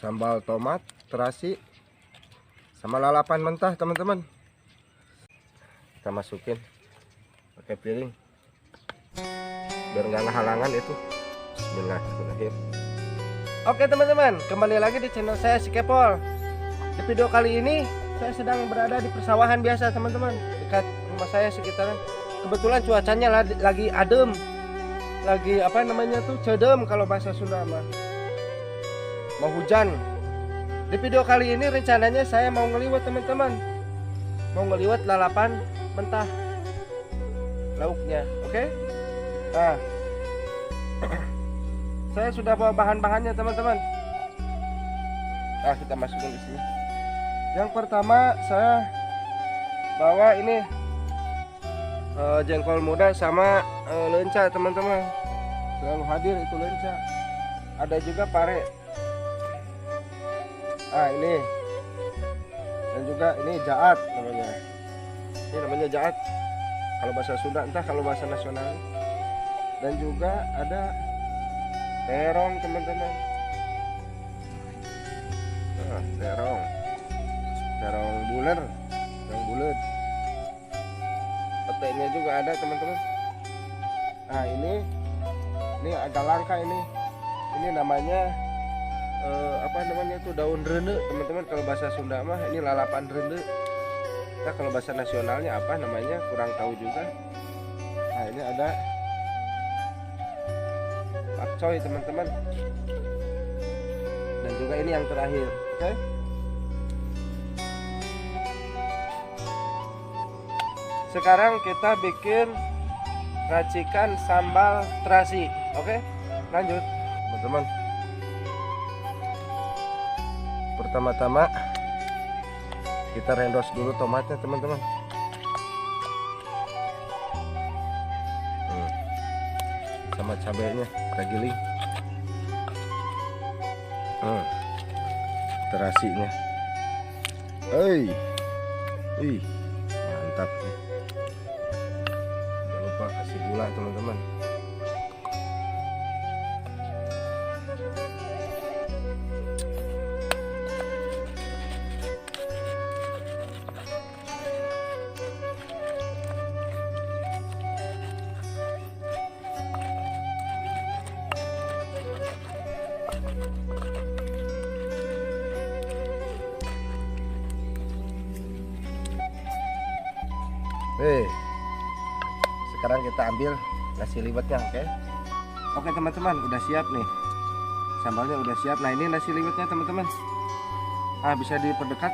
sambal tomat, terasi, sama lalapan mentah teman-teman. Kita masukin pakai piring biar nggak halangan itu. Bismillahirrahmanirrahim. Oke teman-teman, kembali lagi di channel saya si Kepol. Di video kali ini saya sedang berada di persawahan biasa teman-teman, dekat rumah saya sekitaran. Kebetulan cuacanya lagi adem, lagi apa namanya tuh, cedem kalau bahasa Sunda mah, mau hujan. Di video kali ini rencananya saya mau ngeliwat teman-teman, mau ngeliwat lalapan mentah lauknya. Oke? Nah, saya sudah bawa bahan-bahannya teman-teman. Nah, kita masukin di sini. Yang pertama saya bawa ini jengkol muda sama lenca teman-teman. Selalu hadir itu lenca. Ada juga pare. Ah, ini. Dan juga ini jaat namanya. Ini namanya jaat kalau bahasa Sunda, entah kalau bahasa nasional. Dan juga ada terong teman-teman. Nah, terong buler, terong bulat. Petainya juga ada teman-teman. Nah, ini agak langka ini. Ini namanya apa namanya itu, daun rende teman-teman kalau bahasa Sunda mah. Ini lalapan rende. Nah, kalau bahasa nasionalnya apa namanya kurang tahu juga. Nah, ini ada pakcoy teman-teman. Dan juga ini yang terakhir. Oke? Sekarang kita bikin racikan sambal terasi. Oke? Lanjut teman-teman. Pertama-tama kita rendos dulu tomatnya teman-teman. Sama cabenya kita giling. Terasinya. Mantap nih. Jangan lupa kasih gula teman-teman. Sekarang kita ambil nasi liwetnya. Oke teman-teman, udah siap nih sambalnya, udah siap. Nah, ini nasi liwetnya teman-teman. Bisa diperdekat.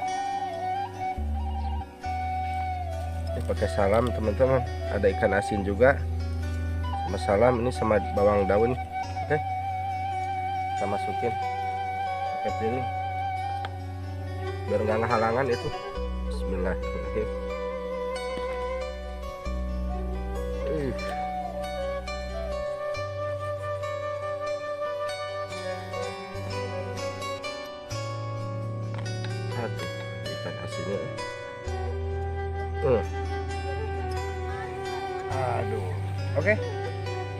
Ini pakai salam teman-teman, ada ikan asin juga sama salam, ini sama bawang daun. Oke, kita masukin pakai piring biar nggak halangan itu. Bismillahirrahmanirrahim. Aduh, ikan asinnya. Aduh. Oke,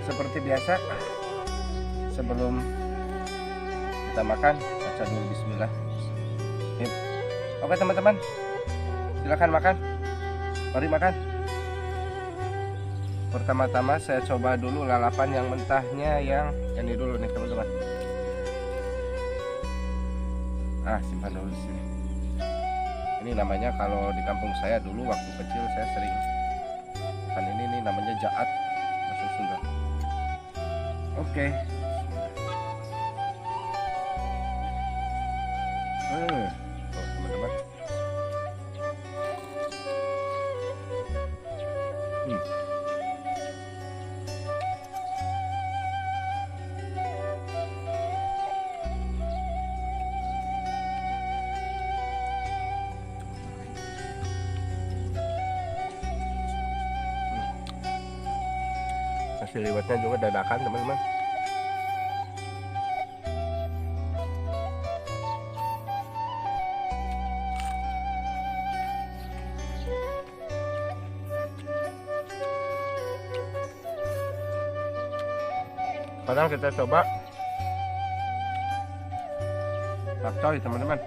seperti biasa sebelum kita makan, baca dulu bismillah. Oke teman-teman, silakan makan. Mari makan. Pertama-tama saya coba dulu lalapan yang mentahnya, yang ini dulu nih teman-teman. Simpan dulu di sini. Ini namanya kalau di kampung saya dulu waktu kecil saya sering makan ini nih, namanya jaat bahasa Sunda. Oke. Teman-teman. Nasi liwetnya juga dadakan teman-teman. Sekarang kita coba pakcoy teman-teman.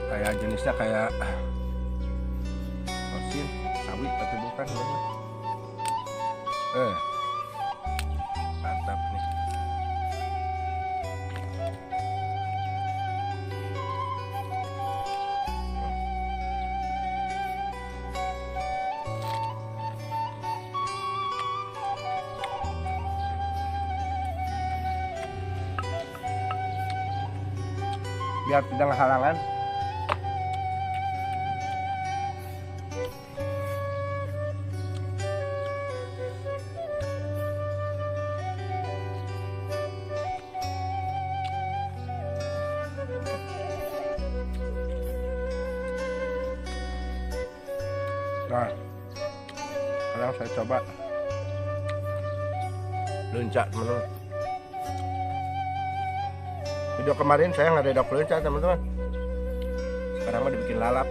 Kayak jenisnya kayak osin, sawi tapi bukan teman-teman. Mantap nih. Biar tidak halangan. Nah, sekarang saya coba leunca teman-teman. Video kemarin saya nggak ada leunca teman-teman. Sekarang mah dibikin lalap.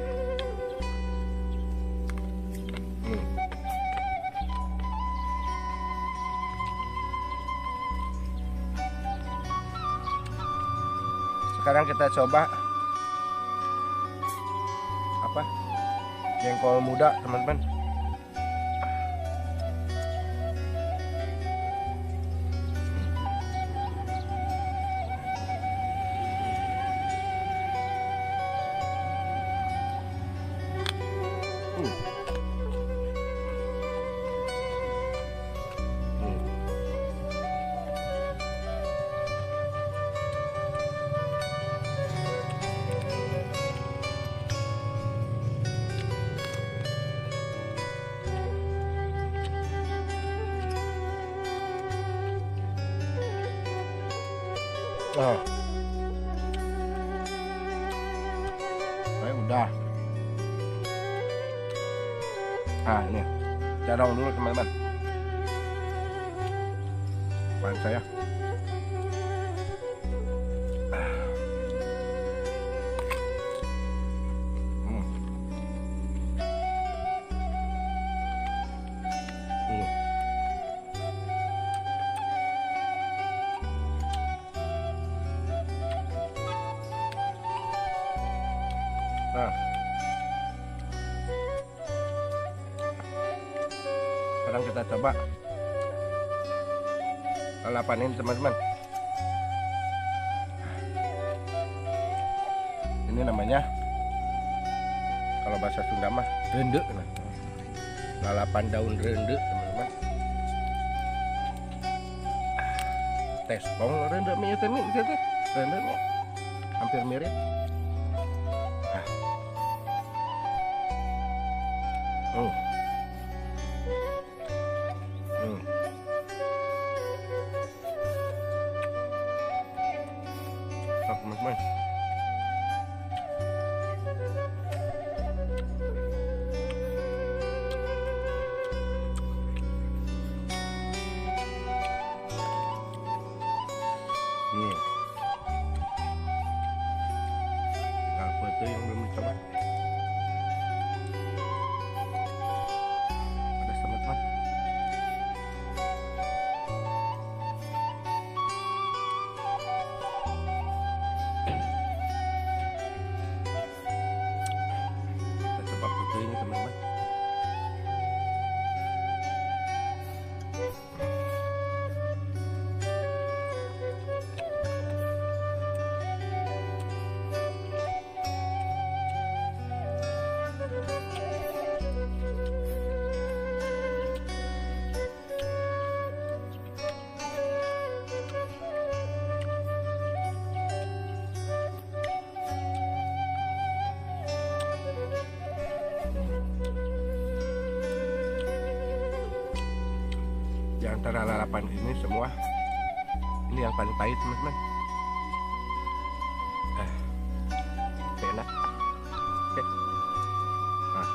Sekarang kita coba apa? Jengkol muda teman-teman. Oh, udah. Ini cadong dulu teman-teman. Pan saya. Nah, sekarang kita coba lalapanin teman-teman. Ini namanya kalau bahasa Sunda mah rende, nah. Lalapan daun rende teman-teman. Tespong rende mie teh rende mie hampir mirip. Teman-teman, apa tuh yang belum dicoba? Ada teman-teman. Ini teman-teman. Di antara lalapan ini semua, ini yang paling pahit teman-teman. Enak. Oke. Nah.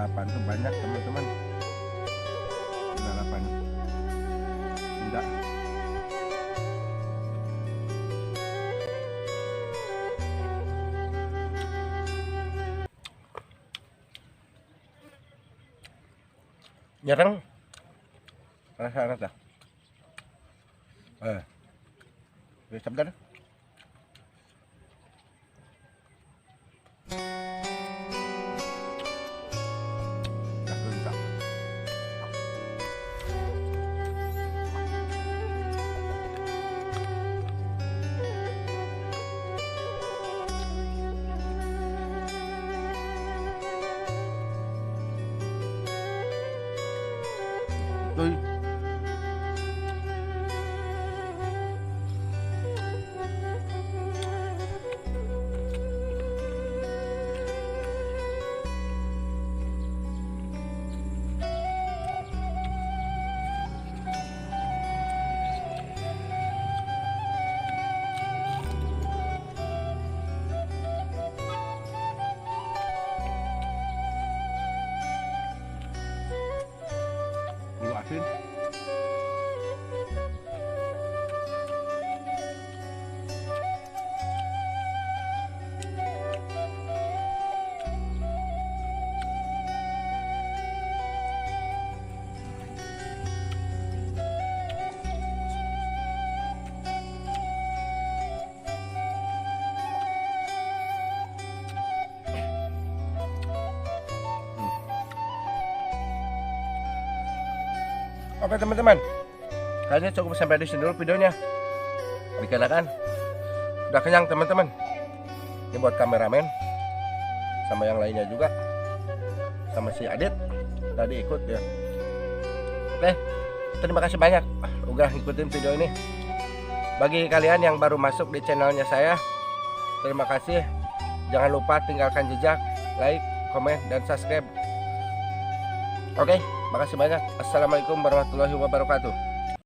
lalapan tuh banyak teman-teman. Lalapan Sunda. Nyereng rasa enak dah. Sebentar. Tôi bulu asin. Oke teman-teman, kayaknya cukup sampai di sini dulu videonya. Dikarenakan udah kenyang teman-teman. Ini buat kameramen sama yang lainnya juga, sama si Adit tadi ikut ya. Oke, terima kasih banyak udah ngikutin video ini. Bagi kalian yang baru masuk di channelnya saya, terima kasih. Jangan lupa tinggalkan jejak, like, komen, dan subscribe. Oke, makasih banyak. Assalamualaikum warahmatullahi wabarakatuh.